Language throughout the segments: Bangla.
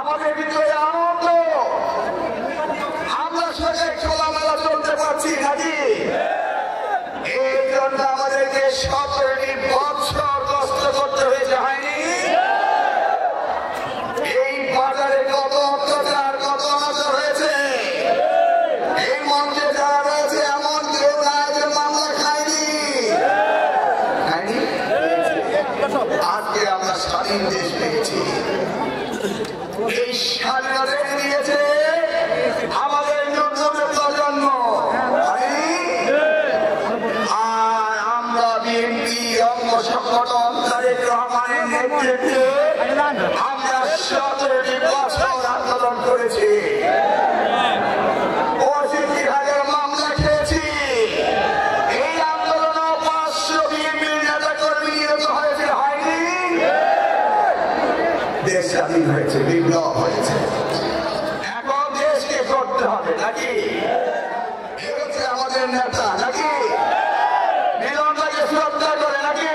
আমাদের ভিতরে আনন্দ, আমরা সবাই খোলামেলা চলতে পারছি নাকি? এই জন্য আমাদেরকে 17টি বছর কষ্ট করতে হয়েছে, হয়নি? এই বাজারে কত অত্যাচার, কত অনাচার হয়েছে। এই মঞ্চে যারা রয়েছে এমন কেউ নাই যে মামলা খায়নি। আজকে আমরা স্বাধীন দেশ পেয়েছি। এই স্বাধীনতা দিয়েছে আমাদের নতুন প্রজন্ম। আর আমরা বিএনপি অঙ্গ সংগঠন তারেক রহমানের নেতৃত্বে আমরা 17টি বছর আন্দোলন করেছি। 65,000 মামলা খেয়েছি। এই আন্দোলনে 500 বিএনপি নেতা কর্মী নিহত হয়েছে, হয়নি? দেশ স্বাধীন হয়েছে, বিপ্লব হয়েছে। এখন দেশকে করতে হবে নাকি? এ হচ্ছে আমাদের নেতা নাকি? মিলনটাকে শ্রদ্ধা করে নাকি?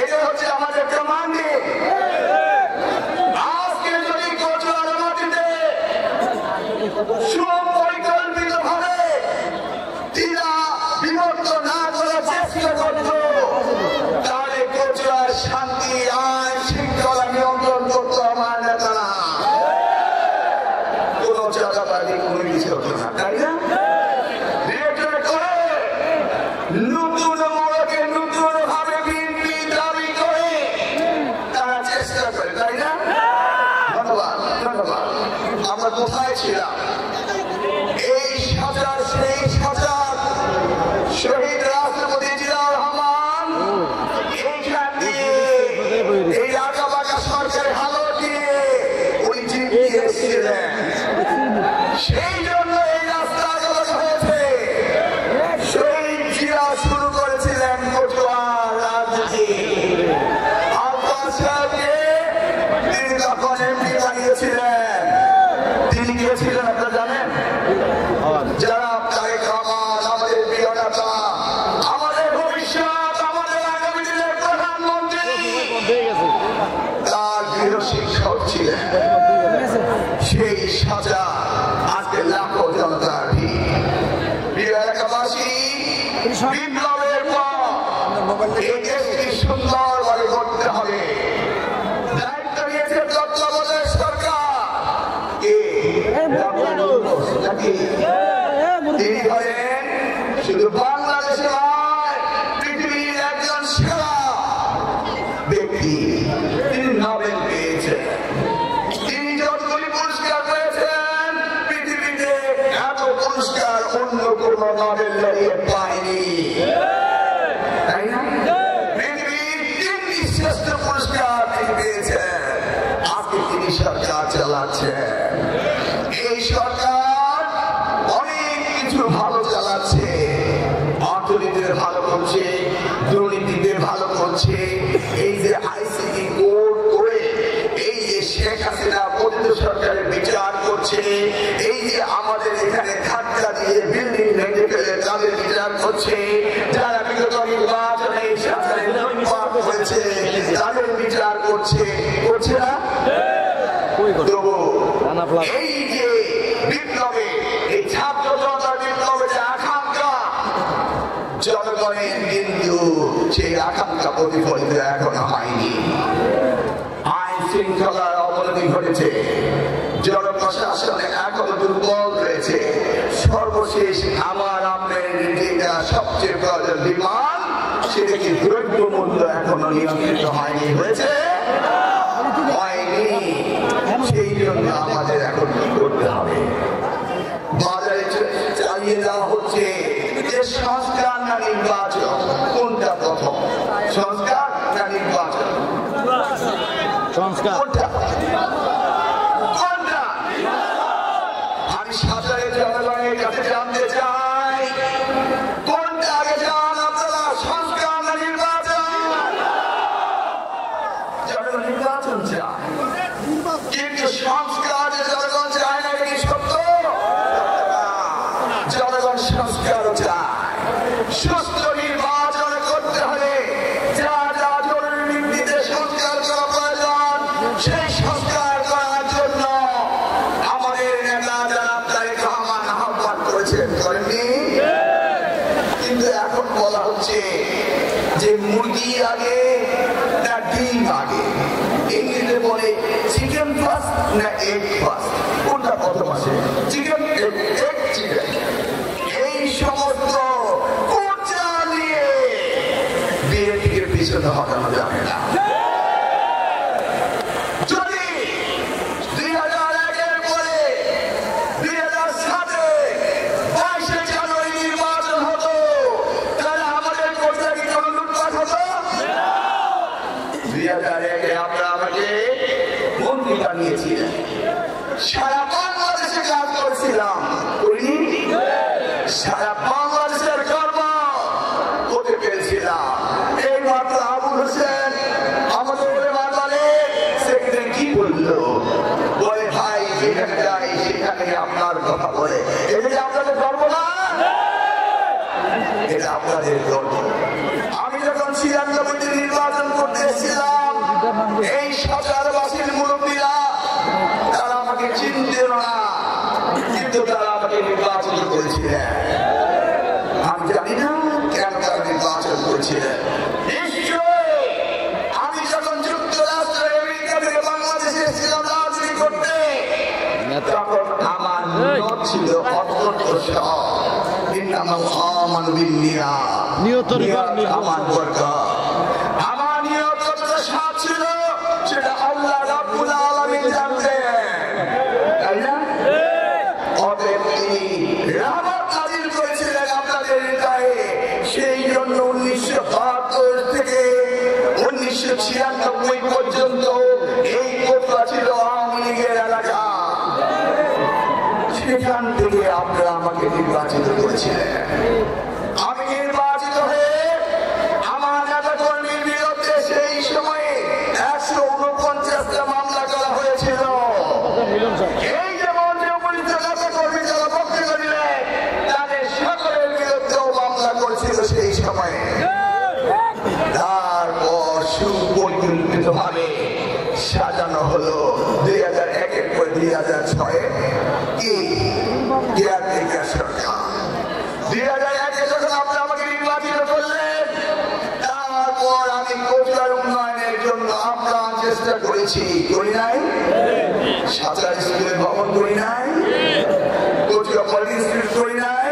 এটা হচ্ছে আমাদের কমান্ডিং। আজকে যদি কচুয়ার মাটিতে সুপরিকল্পিত ভাবে টিলা বিভক্ত না করার চেষ্টা করত, তাহলে কচুয়ার শান্তি আইন শৃঙ্খলা নিয়ন্ত্রণ করত আমার নেতারা। কোন চাঁদাবাজি কোনো কিছু হতো না, তাই না? নতুন মোড়কে নতুন ভাবে বিএনপি দাবি করে তারা চেষ্টা করে, তাই না? ধন্যবাদ, ধন্যবাদ। আমরা কোথায় ছিলাম? এই সাজার সেই সাজার শহীদ রাষ্ট্রপতি জিয়াউর রহমান এইখান দিয়ে এই আঁকা বাঁকা সরকারের হালত দিয়ে উনি জিতিয়ে এসেছিলেন। সেই জন্য এই রাস্তা আন্দোলন হয়েছে। শহীদ জিয়া শুরু করেছিলেন কচুয়ার রাজনীতি। আব্বাস সাহেবকে তিনি তখন এমপি বানিয়েছিলেন। তিনি গিয়েছিলেন, আপনারা জানেন, যারা তারেক রহমান আমাদের প্রিয় নেতা, আমাদের ভবিষ্যৎ, আমাদের আগামী দিনের প্রধানমন্ত্রী, তার গৃহ শিক্ষক ছিলেন। সেই সাজা আজকে লাখো জনতার ভিড়। প্রিয় এলাকাবাসী, বিপ্লবের পর এই দেশকে সুন্দরভাবে করতে হবে। দায়িত্ব নিয়েছে তত্ত্বাবধায়ক সরকার। তিনি হলেন শুধু বাংলাদেশে নয়, পৃথিবীর একজন সেরা ব্যক্তি। তিনি নোবেল পেয়েছেন। তিনি যতগুলি পুরস্কার পেয়েছেন, পৃথিবীতে এত পুরস্কার অন্য কোন নোবেল লরিয়েট পায়নি, তাই না? পৃথিবীর 3টি শ্রেষ্ঠ পুরস্কার তিনি পেয়েছেন। আজকে তিনি সরকার চালাচ্ছেন। এই সরকার অনেক কিছু ভালো চালাচ্ছে। অর্থনীতিতে ভালো করছে, দুর্নীতিতে ভালো করছে। এই যে আইসিটি কোড করে এই যে শেখ হাসিনা বন্ধ সরকারের বিচার করছে, এই যে আমাদের এখানে ধাক্কা দিয়ে বিল্ডিং ভেঙে ফেলে তাদের বিচার করছে, যারা বিগত নির্বাচনে সরকারের লুটপাট করেছে তাদের বিচার করছে, করছে না? এই যে বিপ্লবে, এই ছাত্র জনতার বিপ্লবে যে আকাঙ্ক্ষা, জনগণের কিন্তু সেই আকাঙ্ক্ষা প্রতিফলিত এখনো হয়নি। আইন শৃঙ্খলার অবনতি ঘটেছে, জনপ্রশাসনে এখনো দুর্বল রয়েছে। সর্বশেষ আমার আপনার যেটা সবচেয়ে প্রয়োজন বিমান, সেটা কি দ্রব্যমূল্য এখনো নিয়ন্ত্রিত হয়নি? হয়েছে? হয়নি। সেই জন্য আমাদের এখন কি করতে হবে? বাজারে চালিয়ে দেওয়া হচ্ছে যে সংস্কার না নির্বাচন, কোনটা প্রথম? সংস্কার না নির্বাচন? সংস্কার কোনটা? আমি সাধারণ জনগণের কাছে জানতে চাই, কোনটা আগে চান আপনারা, সংস্কার না নির্বাচন? জনগণ নির্বাচন চায়, কিন্তু সংস্কার জনগণ চায় না, কি সত্য? জনগণ সংস্কারও চায়। সুস্থ নির্বাচন করতে হলে যা যা জরুরি ভিত্তিতে সংস্কার করা প্রয়োজন সেই সংস্কার করার জন্য আমাদের নেতা জনাব তারেক রহমান আহ্বান করেছেন, করেননি? কিন্তু এখন বলা হচ্ছে যে মুরগি আগে না ডিম আগে, ইংরেজিতে বলে চিকেন ফার্স্ট না এগ ফার্স্ট, কোনটা প্রথম আসে? Chicken, egg chicken. এই সমস্ত কোচা নিয়ে বিএনপির পিছনে হটানো যাবে না। যদি 2001-এর পরে 2007-এ 22শে জানুয়ারি নির্বাচন হতো, তাহলে আমাদের কোচা কি কোনো লুটপাট হতো? 2001-এ আমরা আমাকে মন্ত্রী বানিয়েছিলেন, সারা বাংলাদেশে কাজ করেছিলাম, করিনি? সারা বাংলাদেশের গর্ব করতে পেরেছিলাম। এই মাত্র আবুল হোসেন আমাদের সেক্রেটারি কি বললো, বলে ভাই যেখানে যাই সেখানে আপনার কথা বলে, এটা যে আপনাদের গর্ব না? এটা আপনাদের গর্ব। আমি যখন 96-তে নির্বাচন করতে এসেছিলাম, এই সরকারবাসীর মুরব্বীরা তারা আমাকে চিনতেন না, কিন্তু তারা আমাকে নির্বাচন করেছিলেন। আমি জানি না কেন তারা নির্বাচন করেছিলেন। নিশ্চয়ই আমি যখন যুক্তরাষ্ট্র আমেরিকা থেকে বাংলাদেশে এসেছিলাম রাজনীতি করতে, তখন আমার নিয়ত ছিল অত্যন্ত সৎ। আমার দরকার, আমার নিয়ত কতটা সৎ ছিল সেটা আল্লাহ রাব্বুল আলামিন জানতেন, তাই না? অতএব তিনি রহমত নাযিল করেছিলেন আপনাদের হৃদয়ে। সেই জন্য 1972 থেকে 1996 পর্যন্ত এই কোটটা ছিল আওয়ামী লীগের এলাকা। সেখান থেকে আপনারা আমাকে নির্বাচিত করেছিলেন। আমি নির্বাচিত হয়ে আমার নেতা কর্মীর বিরুদ্ধে সেই সময়ে 149টা মামলা করা হয়েছিল। এই যে মন্ত্রী উপযুক্ত নেতা কর্মী যারা বক্তব্য দিলেন, তাদের সকলের বিরুদ্ধেও মামলা করেছিল সেই সময়ে। তারপর সুপরিকল্পিত ভাবে সাজানো হলো 2001-এর পর 2006-এ কি কেয়ারটেকার সরকার। 2001-এ যখন আপনি আমাকে নির্বাচিত করলেন, তারপর আমি কোচবিহার উন্নয়নের জন্য আপ্রাণ চেষ্টা করেছি, করি নাই? সাঁতার স্কুলের ভবন করি নাই? কোচবিহার পলিটেকনিক করি নাই?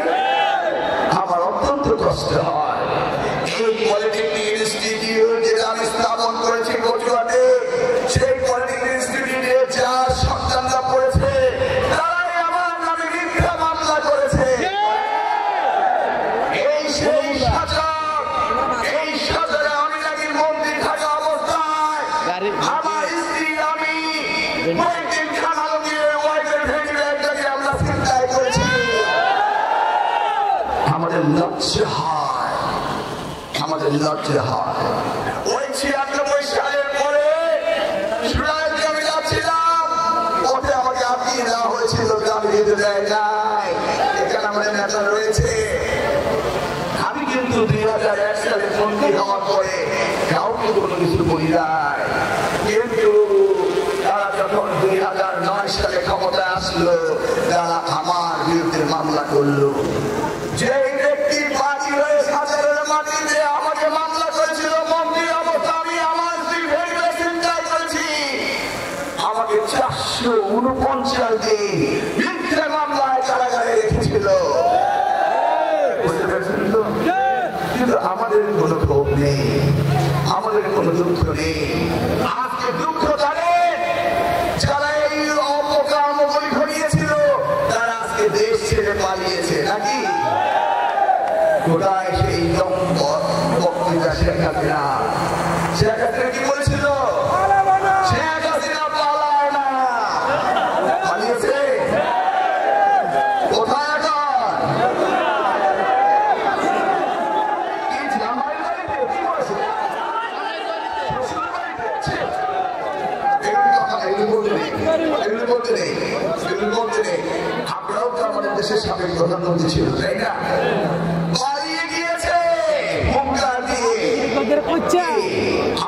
আমার অত্যন্ত কষ্ট হয়। এই পলিটেকনিক ইনস্টিটিউট যেটা আমি স্থাপন করেছি কোচবিহারে, সেই পলিটেকনিক ইনস্টিটিউটে যার সন্তানরা পড়েছে তারাই আমার নামে মিথ্যা মামলা করেছে। এই সেই শাসক, এই শাসনে আমি নাকি মন্ত্রী থাকা অবস্থায় আমার স্ত্রী আমি কয়েকদিন খানা দিয়ে ওয়াইফের ভেঙে একটাকে আমরা চিন্তায় করেছি। আমাদের লজ্জা হয়, আমাদের লজ্জা হয়। ওই 96 সালের পরে সুরাইতে আমি যাচ্ছিলাম, পথে আমাকে আটকিয়ে দেওয়া হয়েছিল, আমি যেতে দেয় নাই, এখানে আমাদের নেতা রয়েছে। আমি কিন্তু 2001 সালে মন্ত্রী হওয়ার পরে কাউকে কোনো কিছু বলি নাই, কিন্তু তারা যখন 2009 সালে ক্ষমতায় আসলো, তারা আমার বিরুদ্ধে মামলা করলো। যে ব্যক্তি বাদী হয়ে সাজারের মাটিতে আমাকে মামলা করেছিল মন্ত্রী অবস্থা, আমি আমার স্ত্রী ভেঙে চিন্তায় করেছি, আমাকে 449 দিন মিথ্যে মামলায় কারাগারে রেখেছিল। বুঝতে পেরেছেন তো? কিন্তু আমাদের কোনো ক্ষোভ নেই, আমাদের কোনো দুঃখ নেই। আজকে দুঃখ জানেন, যারা এই অপকর্মগুলি ঘটিয়েছিল তারা আজকে দেশ ছেড়ে পালিয়েছে নাকি? কোথায় সেই বক্তৃতা শেখ হাসিনা? শেখ হাসিনা কি বলেছিল? শেখ হাসিনা পালায় না, পালিয়েছে। কোথায় এখন? আপনারাও তো আমাদের দেশের সাবেক প্রধানমন্ত্রী ছিল, তাই না? পালিয়ে গিয়েছে হুঙ্কার দিয়ে।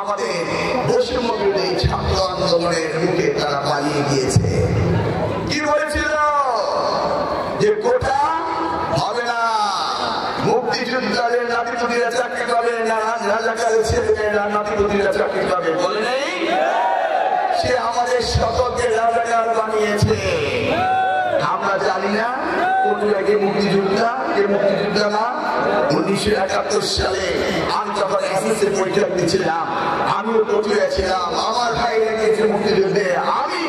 আমাদের বৈষম্য বিরোধী ছাত্র আন্দোলনের মুখে তারা পালিয়ে গিয়েছে। কি বলেছিল যে কোটা হবে না, মুক্তিযোদ্ধাদের নাতিপুতিরা চাকরি পাবে না, রাজাকারের ছেলেমেয়েরা নাতিপুতিরা চাকরি পাবে বলে নেই? সে আমাদের সকলকে রাজাকার বানিয়েছে। আমরা জানি না কে মুক্তিযোদ্ধা কে মুক্তিযোদ্ধা না। 1971 সালে আমি যখন এসএসসি পরীক্ষা দিচ্ছিলাম, আমিও পটুয়া ছিলাম, আমার ভাইরা গিয়েছে মুক্তিযুদ্ধে। আমি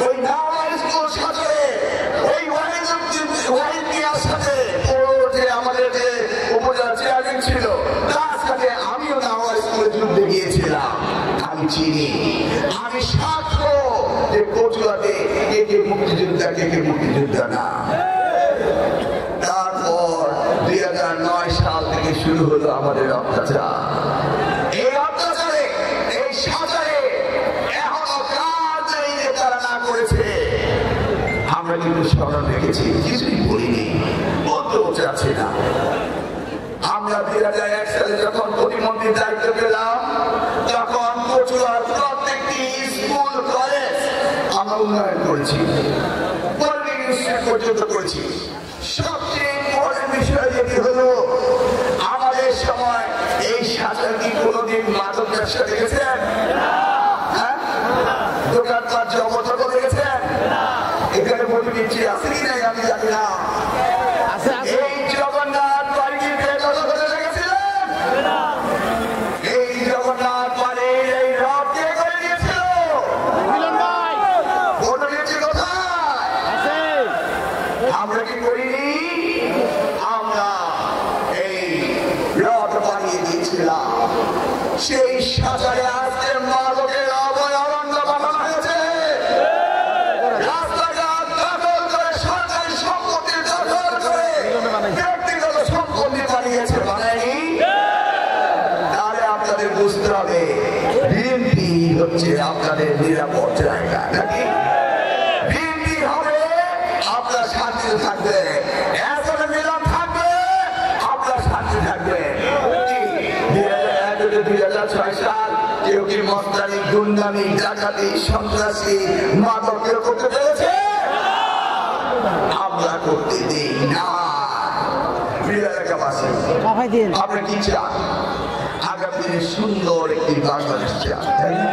ওই নাওয়ার স্কুল সাথে ওই ওয়াহিদিয়ার সাথে যে আমাদের যে উপজেলা চেয়ারম্যান ছিল তার সাথে আমিও নাওয়ার স্কুলে যুদ্ধে গিয়েছিলাম। আমি চিনি, আমি সাক্ষ্য যে পটুয়াতে কে কে মুক্তিযোদ্ধা কে কে মুক্তিযোদ্ধা না। তারপর 2009 সাল থেকে শুরু হলো আমাদের অত্যাচার। এই অত্যাচারে এই সাজারে এখনো কাজ নেই যে তারা না করেছে। আমরা কিন্তু স্মরণ রেখেছি, কিছুই বলিনি, বলতেও চাচ্ছি না। আমরা 2001 সালে যখন প্রতিমন্ত্রীর দায়িত্ব পেলাম তখন পটুয়ার প্রত্যেকটি স্কুল কলেজ আমরা উন্নয়ন করেছি, পর্যন্ত করেছি। সবচেয়ে বড় বিষয় যেটি হলো আমাদের সময় এই শাসন কি কোনোদিন মাদক ব্যবসা দেখেছেন? হ্যাঁ, দোকানপাট জবরদখল দেখেছেন? এখানে বলে দিচ্ছি আছে কি নাই আমি জানি না। এই জগন্নাথ বাড়িকে দখলে রেখেছিলেন? এই জগন্নাথ বাড়ির এই রথ কে করে দিয়েছিল? বলে দিয়েছি কোথায়? আমরা কি করিনি? আমরা এই রথ বানিয়ে দিয়েছিলাম। সেই সাজারে আজকে মাদকের অভয়ারণ্য বানানো হয়েছে। রাস্তাঘাট দখল করে, সরকারি সম্পত্তি দখল করে ব্যক্তিগত সম্পত্তি বানিয়েছে, বানায়নি? তাহলে আপনাদের বুঝতে হবে বিএনপি হচ্ছে আপনাদের নিরাপদ জায়গা নাকি? বিএনপি হবে আপনার শান্তিতে থাকবে, এখন মিলন থাকবে, আপনার শান্তি থাকবে। 2006 সাল কেউ কি মস্তানি, গুন্ডামি, ডাকাতি, সন্ত্রাসী, মাদক কেউ করতে পেরেছে? আমরা করতে দিই না। এলাকাবাসী আমরা কি চান? আগামী দিনে সুন্দর একটি বাংলাদেশ চান, তাই না?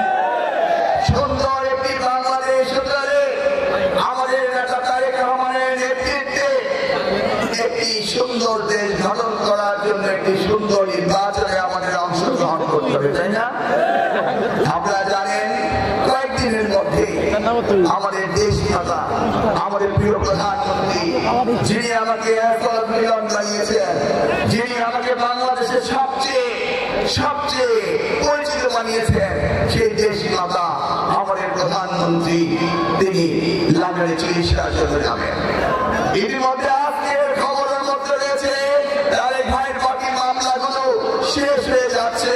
সুন্দর একটি বাংলাদেশ হতে আমাদের নেতা তারেক রহমানের নেতৃত্বে একটি সুন্দর দেশ গঠন করার জন্য একটি সুন্দর নির্বাচনে আমাদের অংশগ্রহণ করতে হবে, তাই না? আপনারা জানেন কয়েকদিনের মধ্যে আমাদের দেশ মাতা, আমাদের প্রিয় প্রধানমন্ত্রী, যিনি আমাকে একল মিলন বানিয়েছেন, যিনি আমাকে বাংলাদেশের সবচেয়ে পরিচিত বানিয়েছেন, সেই দেশ মাতা আমাদের প্রধানমন্ত্রী তিনি লন্ডনে চিকিৎসার জন্য যাবেন। ইতিমধ্যে আজকের খবরের মধ্যে রয়েছে তারেক ভাইয়ের বাকি মামলাগুলো শেষ হয়ে যাচ্ছে,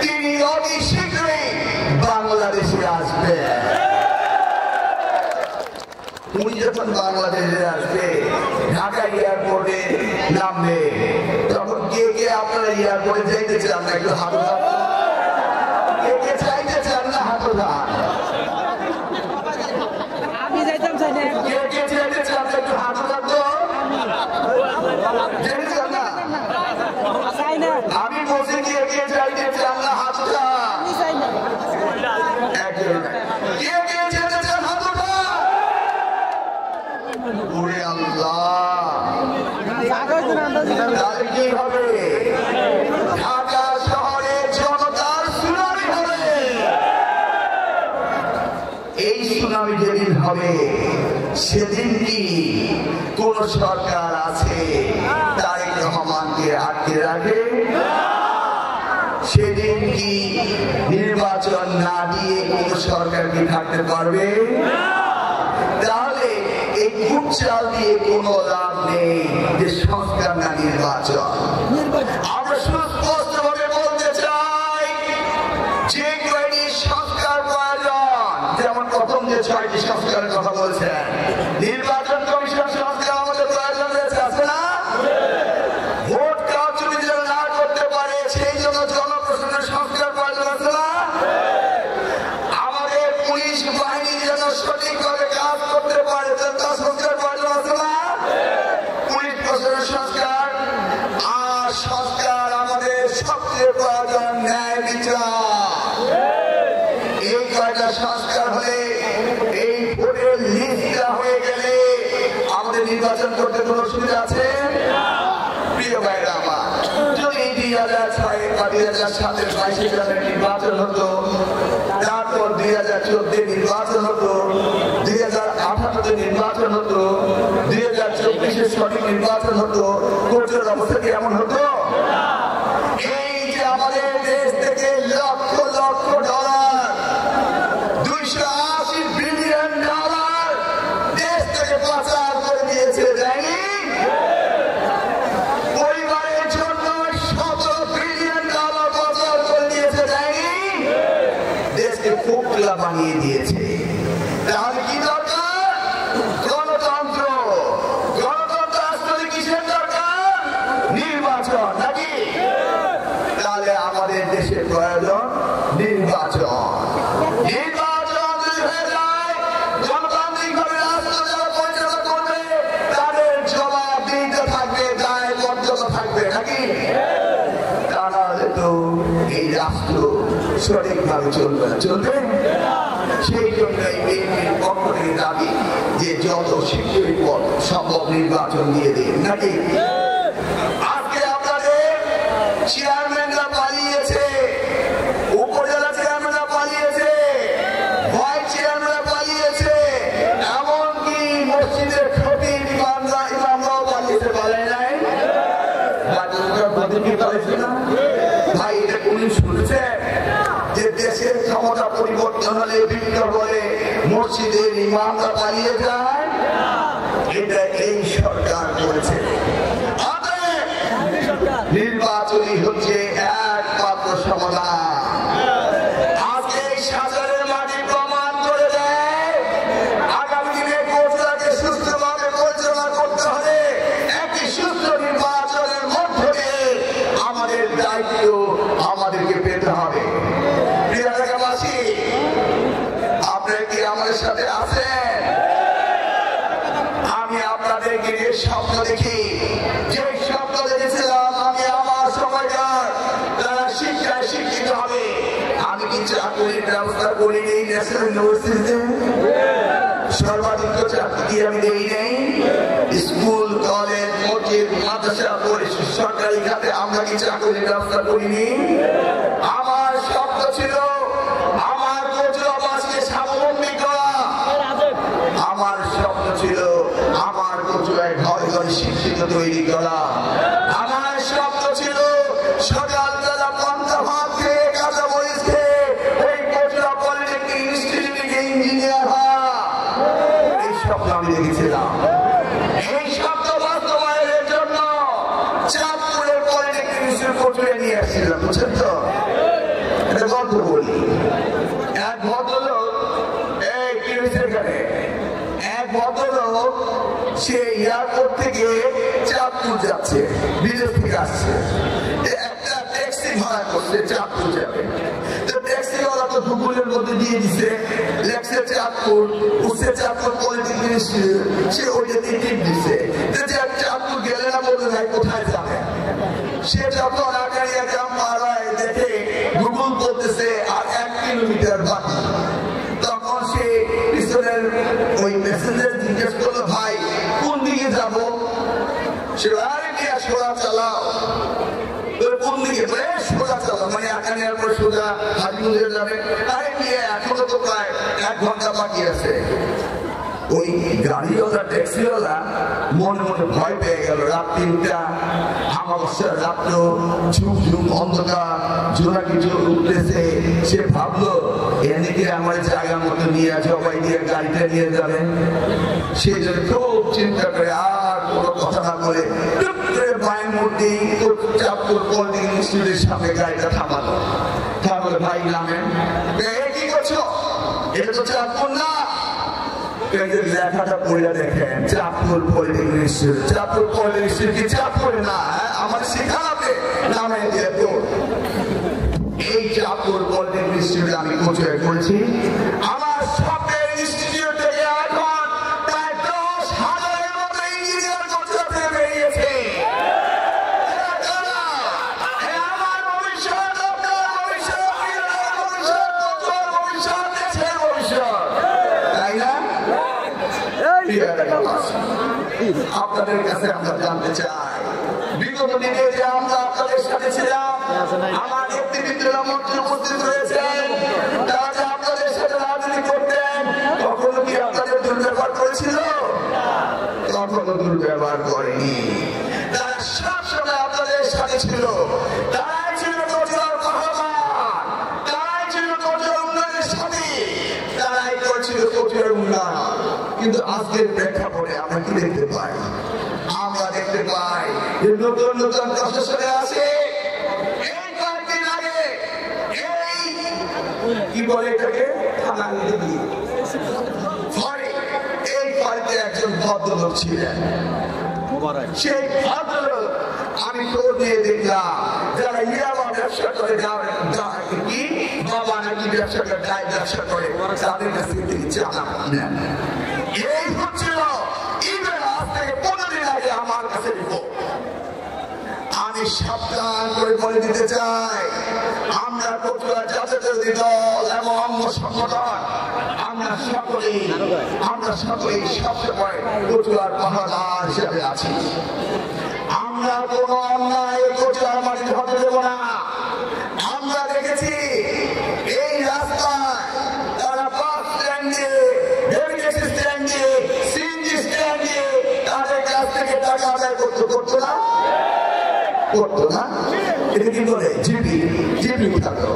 তিনি অতি শীঘ্রই বাংলাদেশে আসবেন। উনি যখন বাংলাদেশে আসবে, ঢাকা এয়ারপোর্টে নামবে, তখন কে কে আপনারা এয়ারপোর্টে যাইতে চান না? একটু হাত উঠান। কে কে চাইতে চান না? হাত উঠান। আমি যাইতাম চাই না। কে কে চাইতে চান না? একটু হাত উঠান তো। যেতে চান না? চাই না। আমি বলছি কে কে চাইতে চান না? হাত উঠান। আমি চাই না। কে কে যেতে চান? হাত উঠান। ওরে আল্লাহ, তাহলে কি হবে? ঢাকা শহরে জনতার সুনামি হবে। এই সুনামি যেদিন হবে সেদিন কি কোন সরকার আছে তারেক রহমানকে আটকে রাখে? সেদিন কি নির্বাচন না দিয়ে কোন সরকার কি থাকতে পারবে? তাহলে এই খুব চাল দিয়ে কোনো লাভ নেই যে সংস্কার না নির্বাচন। আমরা সুস্পষ্ট ভাবে বলতে চাই যে কয়টি সংস্কার প্রয়োজন, যেমন প্রথম যে 6টি সংস্কারের কথা বলছেন, নির্বাচন কমিশন সংস্কার আমাদের প্রয়োজন রয়েছে, আছে না? ভোট কারচুপি যেন না করতে পারে সেই জন্য জনপ্রতিনিধি পুলিশ বাহিনী যেন সঠিকভাবে কাজ করতে পারে তার সংস্কার প্রয়োজন আছে না? পুলিশ প্রশাসনের সংস্কার আর সংস্কার আমাদের সবচেয়ে প্রয়োজন ন্যায় বিচার। এই কয়টা সংস্কার হলে এই ভোটের লিস্টটা হয়ে গেলে আমাদের নির্বাচন করতে কোনো অসুবিধা আছে? প্রিয় ভাইরা আমার, যদি 2006 বা 2007 22 সালের নির্বাচন হতো, তারপর 2014 নির্বাচন হতো, 2018 নির্বাচন হতো, 2024 সঠিক নির্বাচন হতো, কোর্টের অবস্থা কেমন হতো? এই যে আমাদের দেশ থেকে lakh lakh dollar, 280 billion dollar দেশ থেকে পাচার করে দিয়েছে, যায়নি? পরিবারের জন্য 100 বিলিয়ন ডলার পাচার করে দিয়েছে, যায়নি? দেশকে ফোকলা বানিয়ে দিয়েছে। তাহলে কি দরকার? গণতন্ত্র। গণতন্ত্র আসলে কিসের দরকার? নির্বাচন, নাকি? তাহলে আমাদের দেশের প্রয়োজন নির্বাচন। নির্বাচন যদি হয়ে যায়, গণতান্ত্রিকভাবে রাষ্ট্র যারা পরিচালনা করবে তাদের জবাবদিহিতা থাকবে, দায়বদ্ধতা থাকবে, নাকি? তা নাহলে তো এই রাষ্ট্র সঠিকভাবে চলবে না। চলবে? সেই জন্য এই বিএনপির পক্ষ থেকে দাবি যে যত শীঘ্রই সম্ভব নির্বাচন দিয়ে দিন, নাকি? আজকে আপনাদের চেয়ারম্যানরা পালিয়েছে, উপজেলা চেয়ারম্যানরা পালিয়েছে, ভাইস চেয়ারম্যানরা পালিয়েছে, এমনকি মসজিদের খতিব ইমামরাও পালিয়েছে, পালায় নাই? ভাই, এটা কোন শুনেছে যে দেশের ক্ষমতা পরিবর্তন হলে বিপ্লব বলে মসজিদের ইমামরা পালিয়ে যায়? এটা এই সরকার করেছে। নির্বাচনই হচ্ছে একমাত্র সমাধান। আজকে এই সাজারের মাটি প্রমাণ করে দেয়, আগামী দিনে কোর্টটাকে সুস্থভাবে পরিচালনা করতে হলে একটি সুস্থ নির্বাচনের মধ্য দিয়ে আমাদের দায়িত্ব আমাদেরকে পেতে হবে। প্রিয় এলাকাবাসী, আপনারা কি আমাদের সাথে আছেন? আমি আপনাদেরকে স্বপ্ন দেখি, যে স্বপ্ন দেখেছিলাম আমি আমার সময়কার তারা শিক্ষায় শিক্ষিত হবে। আমি কি চাকরির ব্যবস্থা করিনি ন্যাশনাল ইউনিভার্সিটিতে? সর্বাধিক চাকরি আমি দেই নেই। স্কুল, কলেজ, মসজিদ, মাদ্রাসা, সরকারি খাতে আমরা কি চাকরির ব্যবস্থা করিনি? আমার স্বপ্ন ছিল আমার কচুয়াবাসীকে স্বাবলম্বী করা। আমার স্বপ্ন ছিল আমার কচুয়ায় ঘরে ঘরে শিক্ষিত তৈরি করা। আমার স্বপ্ন ছিল সকালবেলা পান্তা ভাত খেয়ে কাঁচা মরিচ খেয়ে ওই কচুয়া পলিটেকনিক ইনস্টিটিউটে ইঞ্জিনিয়ার হওয়া। এই স্বপ্ন আমি দেখেছিলাম। এই স্বপ্ন বাস্তবায়নের জন্য চাঁদপুরের পলিটেকনিক ইনস্টিটিউট কচুয়া নিয়ে আসছিলাম, বুঝছেন তো? এটা গল্প বলি। এক ভদ্রলোক, এই কি হয়েছে এখানে, এক ভদ্রলোক সে এয়ারপোর্ট থেকে চাঁদপুর যাচ্ছে, বিদেশ থেকে আসছে, একটা ট্যাক্সি ভাড়া করছে, চাঁদপুর যাবে। তো ট্যাক্সিওয়ালা তো গুগলের মধ্যে দিয়ে দিচ্ছে লেখছে চাঁদপুর, উঠছে চাঁদপুর পলিটেকনিক ইনস্টিটিউট, সে ওইটা টিকিট দিচ্ছে। চাঁদপুর গেলে না বলতে ভাই কোথায় যাবে? সে যখন আকারিয়া গ্রাম পাড়ায় দেখে গুগল বলতেছে আর 1 কিলোমিটার বাকি, তখন সে পিছনের ওই মেসেঞ্জার জিজ্ঞেস করলো, ভাই কোন দিকে যাবো? সে আরে নিয়ে সোজা চালাও। কোন দিকে? সোজা চালাও, মানে আকারিয়ার পর সোজা হাজিগঞ্জে যাবে। আরে নিয়ে এখনো তো প্রায় 1 ঘন্টা বাকি আছে। ওই গাড়িওয়ালা ট্যাক্সিওয়ালা মনে মনে ভয় পেয়ে গেল। রাত 3টা, অমাবস্যার রাত্র, ঝুম ঝুম অন্ধকার, জোনাকি জোর উঠতেছে। সে ভাবলো এদিকে আমার জায়গার মতো নিয়ে সবাই দিয়ে গাড়িটা নিয়ে যাবেন। সে যদি খুব চিন্তা করে আর কোনো কথা না বলে মায়ের মধ্যেই চাঁদপুর পলিটেকনিক ইনস্টিটিউটের সামনে গাড়িটা থামালো। তাহলে ভাই নামেন, কি করছো? এটা তো চাঁদপুর না। লেখাটা পড়ে দেখেন, Chandpur polytechnic institute. Chandpur polytechnic institute কি চাঁদপুরে না? আমার সেখানে নামে দিয়ে এই চাঁদপুর পলিটেকনিক ইনস্টিটিউটে আমি কোচিং করেছি। আমার স্বপ্নের ইনস্টিটিউট থেকে এখন প্রায় 10,000-এর মতো ইঞ্জিনিয়ার কোচিং থেকে বেরিয়েছে। আমার ভবিষ্যৎ, আপনার ভবিষ্যৎ, বিজ্ঞানের ভবিষ্যৎ, তথ্যের ভবিষ্যৎ, দেশের ভবিষ্যৎ, তাই না? আপনাদের কাছে আমরা জানতে চাই, বিগত দিনে যে আমরা আপনাদের সাথে ছিলাম, আমার নেতৃবৃন্দরা মঞ্চে উপস্থিত রয়েছেন, তারা যে আপনাদের সাথে রাজনীতি করতেন, কখনো কি আপনাদের দুর্ব্যবহার করেছিল? কখনো দুর্ব্যবহার করেনি। তারা সবসময় আপনাদের সাথে ছিল। তারাই ছিল কচুয়ার মহামান, তারাই ছিল কচুয়ার উন্নয়নের সাথী, তারাই করেছিল কচুয়ার উন্নয়ন। কিন্তু আজকের প্রেক্ষাপটে আমরা কি দেখতে পাই? আমরা দেখতে পাই যে নতুন নতুন প্রশাসনে আছে। এই কয়েকদিন আগে এই কি বলে এটাকে থানা এই বাড়িতে একজন ভদ্রলোক ছিলেন। সেই ভদ্রলোক আমি খবর দিয়ে দেখলাম যারা ইয়াবা ব্যবসা করে, কি বাবা নাকি ব্যবসা করে, গায়ে ব্যবসা করে, তাদের কাছ থেকে তিনি চাঁদা নেন। এই হচ্ছিল ইভেন আজ থেকে 15 দিন আগে আমার কাছে রিপোর্ট। আমি সাবধান করে বলে দিতে চাই, আমরা কচুয়া জাতীয়তাবাদী দল এবং অঙ্গ সংগঠন, আমরা সকলেই সবসময় কচুয়ার পাহাড় হিসেবে আছি। আমরা কোনো অন্যায় কচুয়ার মাটিতে হতে দেব না। আমরা দেখেছি এই রাস্তায় তারা বাস স্ট্যান্ড দিয়ে, নেভিগেশন স্ট্যান্ড দিয়ে, সিএনজি স্ট্যান্ড দিয়ে তাদের কাছ থেকে টাকা আদায় করতো না? করতো না? এটা কি বলে জিপি থাকতো।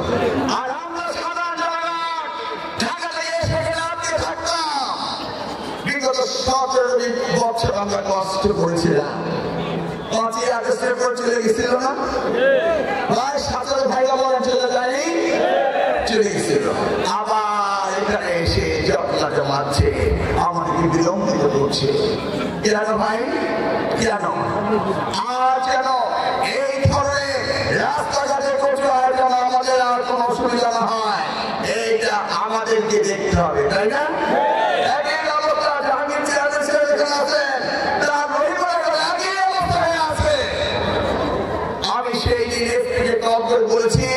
আর আমরা সাধারণ জনগণ ঢাকা থেকে সেখানে আটকে থাকতাম। বিগত 17 বছর আমরা কষ্ট করেছিলাম। 5ই আগস্টের পর চলে গেছিল না? প্রায় 17 ভাইরা বলা চলে যায়নি, চলে গেছিল। আবার এখানে এসে যত্না জমাচ্ছে, আমাদেরকে বিলম্বিত করছে। কেন ভাই, কেন? আর কেন এই ধরনের রাস্তাঘাটে কচুয়ায় যেন আমাদের আর কোনো অসুবিধা না হয়, এইটা আমাদেরকে দেখতে হবে, তাই না? একই অবস্থা জাহাঙ্গীর চেয়ারম্যান যেখানে আছেন, তার রবিবার একই অবস্থায় আছে। আমি সেই দিন থেকে কল করে বলেছি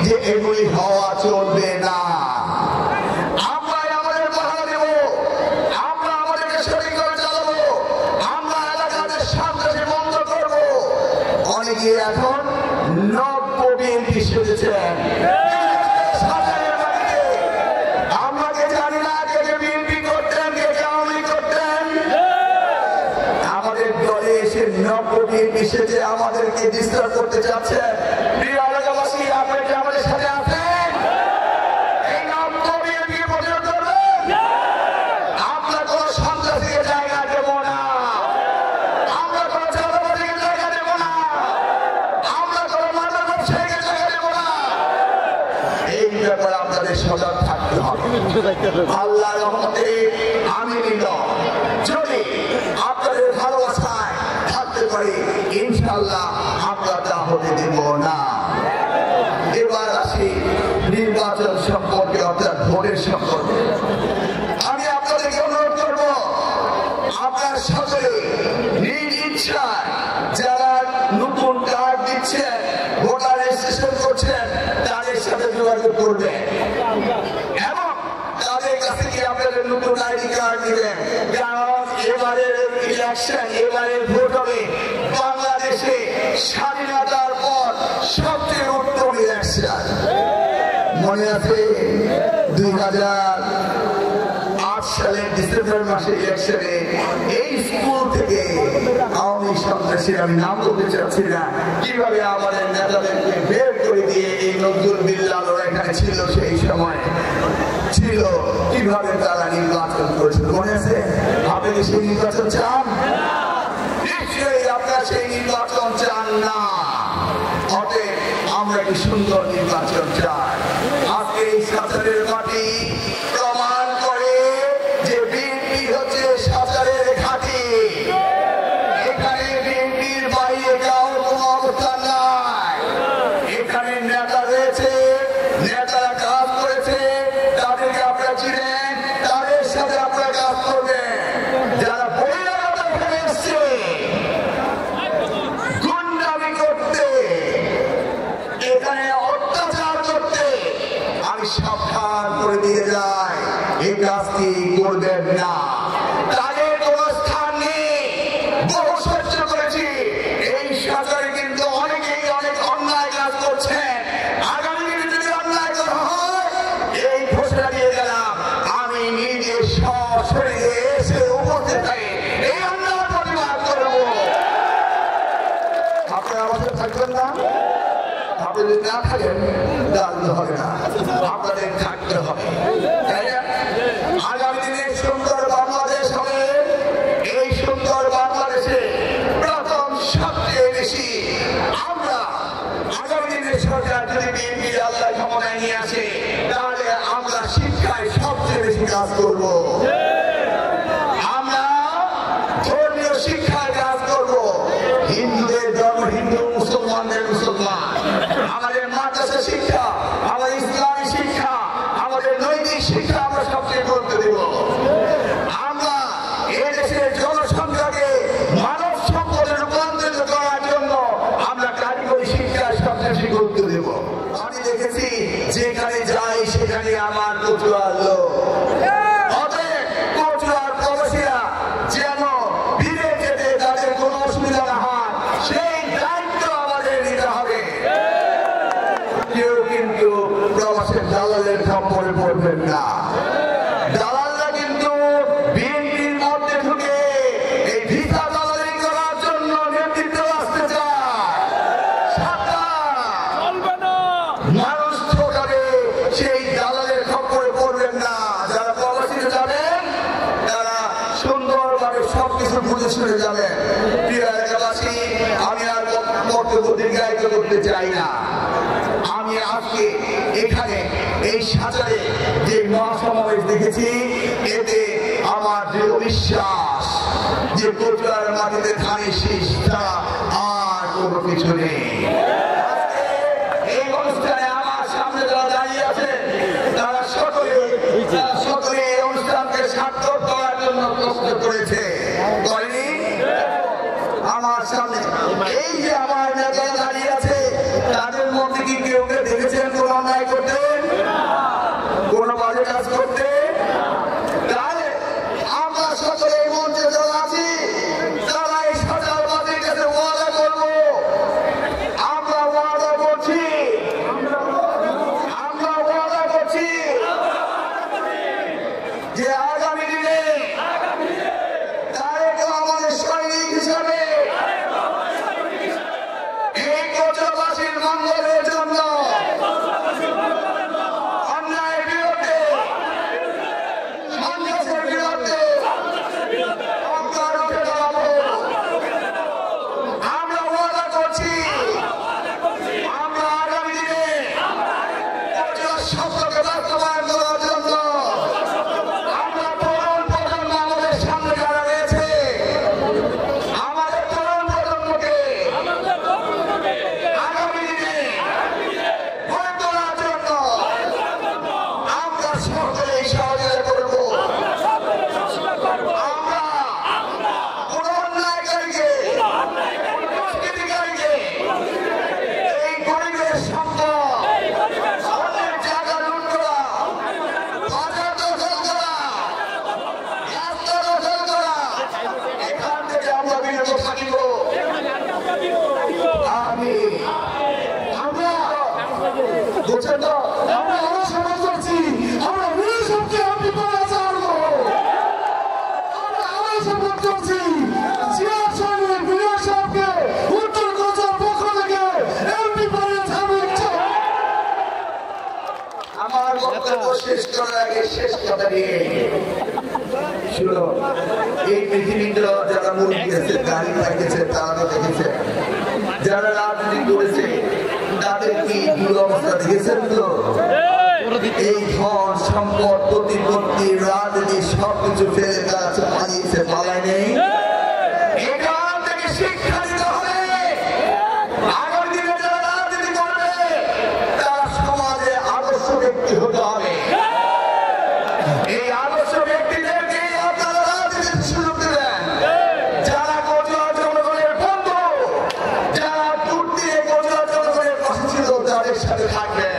যে এগুলি হওয়া চলবে না। আমরাই আমাদের পাহারা দেব, আমরা আমাদেরকে শরীর করে চালাবো, আমরা এলাকাতে শান্তি বন্ধ করবো। অনেকে এখন নব্য বিএনপি সেজেছেন। আমাকে জানি না কে বিএনপি করতেন, কে আওয়ামী করতেন। আমাদের দলে এসে নব্য বিএনপি সেজে আমাদেরকে ডিস্টার্ব করতে চাচ্ছেন। প্রিয় এলাকাবাসী, আপনি কি আমাদের সাথে আছেন? এই নব্য বিএনপি প্রচার করবেন। আমরা কোন সন্ত্রাসীকে জায়গা দেব না, আমরা কোন চাঁদাবাজিকে জায়গা দেব না, আমরা কোন মাদক ব্যবসায়ীকে জায়গা দেব না। এই ব্যাপারে আপনাদের সজাগ থাকতে হবে। আল্লাহর রহমতে আমি যদি আপনাদের ভালোবাসায় থাকতে পারি, ইনশাআল্লাহ আমরা তা হতে দেব না। এবার আসি নির্বাচন সম্পর্কে, অর্থাৎ ভোটের সম্পর্কে। আমি আপনাদেরকে অনুরোধ করব, আপনার সকলে নিজ ইচ্ছায় যারা নতুন কার্ড দিচ্ছেন, ভোটার রেজিস্ট্রেশন করছেন, তাদের সাথে যোগাযোগ করবেন এবং তাদের কাছে গিয়ে আপনাদের নতুন আইডি কার্ড দিবেন। কারণ এবারের ইলেকশন, এবারের ভোট হবে বাংলাদেশে স্বাধীনতার পর সবচেয়ে উত্তম ইলেকশন। মনে আছে 2008 সালের ডিসেম্বর মাসে ইলেকশনে এই স্কুল থেকে আওয়ামী সন্ত্রাসীর, আমি নাম বলতে চাচ্ছি না, কিভাবে আমাদের নেতাদেরকে বের করে দিয়ে এই নজরুল বিল্লাল এখানে ছিল, সেই সময় ছিল, কিভাবে তারা নির্বাচন করেছিল মনে আছে? আপনি কি সেই নির্বাচন চান? নিশ্চয়ই আপনারা সেই নির্বাচন চান না। অতএব আমরা কি সুন্দর নির্বাচন চাই। আজকে এই সাঁচারের মাটি প্রমাণ করে যে বিএনপি হচ্ছে সাঁচারের ঘাঁটি। এখানে বিএনপির বাইরে যাওয়ার কোনো অবস্থান নাই। এখানে নেতা রয়েছে এই কাজটি করবেন না। তাদের কোনো স্থান নেই। বহু সহ্য করেছি। এই সরকারে কিন্তু অনেকেই অনেক অন্যায় কাজ করছেন। আগামী দিনে যদি অন্যায় করা হয়, এই ঘোষণা দিয়ে গেলাম, আমি নিজে সশরীরে এসে উপস্থিত হয়ে এই অন্যায় প্রতিবাদ করব। আপনারা আমার সাথে থাকবেন না? আপনি যদি না থাকেন তাহলে হবে না, আপনাদের থাকতে হবে, তাই না? আগামী দিনে সুন্দর বাংলাদেশ হবে। এই সুন্দর বাংলাদেশে প্রথম সবচেয়ে বেশি আমরা আগামী দিনের সরকার যদি বিএনপির আল্লাহ ক্ষমতায় নিয়ে আসে, তাহলে আমরা শিক্ষায় সবচেয়ে বেশি কাজ করব। আমরা ধর্মীয় শিক্ষায় কাজ করব। হিন্দুদের ধর্ম হিন্দু, মুসলমানদের মুসলমান। আমাদের মাদ্রাসা শিক্ষা, আমাদের ইসলামী শিক্ষা, আমাদের নৈতিক শিক্ষা আমরা সবচেয়ে গুরুত্ব দেব। আমরা এদেশের জনসংখ্যাকে মানব সম্পদে রূপান্তরিত করার জন্য আমরা কারিগরি শিক্ষায় সবচেয়ে বেশি গুরুত্ব দেব। আমি দেখেছি যেখানে যাই সেখানে আমার কচুয়ার লোক। অতএব কচুয়ার প্রবাসীরা যেন বিদেশ যেতে তাদের কোনো অসুবিধা না হয়, সেই দায়িত্ব আমাদের নিতে হবে। কেউ কিন্তু প্রবাসের দালালের খপ্পরে পড়বেন না। দালালরা কিন্তু বিএনপির মধ্যে ঢুকে এই ভিসা দালালি করার জন্য নেতৃত্ব আসতে চায়। মানুষ ঠকাবে, সেই দালালের খপ্পরে পড়বেন না। যারা প্রবাসীতে যাবেন তারা সুন্দরভাবে সবকিছু বুঝে শুনে যাবেন। প্রিয় এলাকাবাসী, আমি আর বক্তব্য দীর্ঘায়িত করতে চাই না। আমি আজকে এখানে এই সাজারে যে মহাসমাবেশ দেখেছি, এতে আমার দৃঢ় বিশ্বাস যে কচুয়ার মাটিতে ধানের শীষ ছাড়া আর কোনো কিছু নেই। এই অনুষ্ঠানে আমার সামনে যারা দাঁড়িয়ে আছে তারা সকলে এই অনুষ্ঠানকে সার্থক করার জন্য কষ্ট করেছে, করেনি? আমার সামনে এই যে আমার নেতারা দাঁড়িয়ে আছে, তাদের মধ্যে কি কেউ দেখেছেন কোন অন্যায় করতে, কোন বাজে কাজ করতে? তাহলে আমরা সকলে এই মঞ্চে যারা আছি তারা এই সরকারবাদের কাছে ওয়াদা করবো, আমরা ওয়াদা করছি যে আগামী দিনে তারেক রহমানের সৈনিক হিসাবে এই কচুয়াবাসীর মঙ্গলের জন্য অন্যায়ের বিরুদ্ধে, সন্ত্রাসের বিরুদ্ধে আমরা রুখে দাঁড়াবো। আমরা ওয়াদা করছি আমরা আগামী দিনে কচুয়ার স্বপ্নকে বাস্তবায়ন করার জন্য আমরা তরুণ প্রজন্ম, আমাদের সামনে যারা রয়েছে, আমাদের তরুণ প্রজন্মকে আগামী দিনে গড়ে তোলার জন্য আমরা সকলে সহযোগিতা করব। আমরা কোন অন্যায়কারীকে, দুষ্কৃতিকারীকে এই গরিবের সম্পদ, অন্যের জায়গা লুট করা, বাজার দখল করা, রাস্তা দখল করা, এখান থেকে আমরা বিরত থাকিব। আমরা বুঝছেন তো, আমরা অনশন করছি, আমরা সবকে আপনি করে ছাড়বো। আমরা অনশন করছি, জিয়া সাহেব, মিয়া সাহেবকে উত্তর কচুয়ার পক্ষ থেকে এমপি করে ছাড়বেন। আমার বক্তব্য শেষ করার আগে শেষ কথা নিয়ে শুনো, এই পৃথিবীতে যারা মুখ দিয়েছে, গাড়ি পাইতেছে, তারা দেখেছে, যারা রাজনীতি করেছে তাদের কি দুরবস্থা দেখেছেন তো? এই ধন সম্পদ প্রতিপত্তি রাজনীতি সবকিছু ফেলে তারা পালিয়েছে, পালায় নেই। এখান থেকে শিক্ষা দিতে হবে। আগামী দিনে যারা রাজনীতি করবে তারা সমাজে আদর্শ ব্যক্তি হতে হবে। এই আদর্শ ব্যক্তিদেরকে আপনারা রাজনীতির সুযোগ দেবেন। যারা কচুয়ার জনগণের বন্ধু, যারা দূর দিয়ে কচুয়ার জনগণের পাশে ছিল, তাদের সাথে থাকবেন।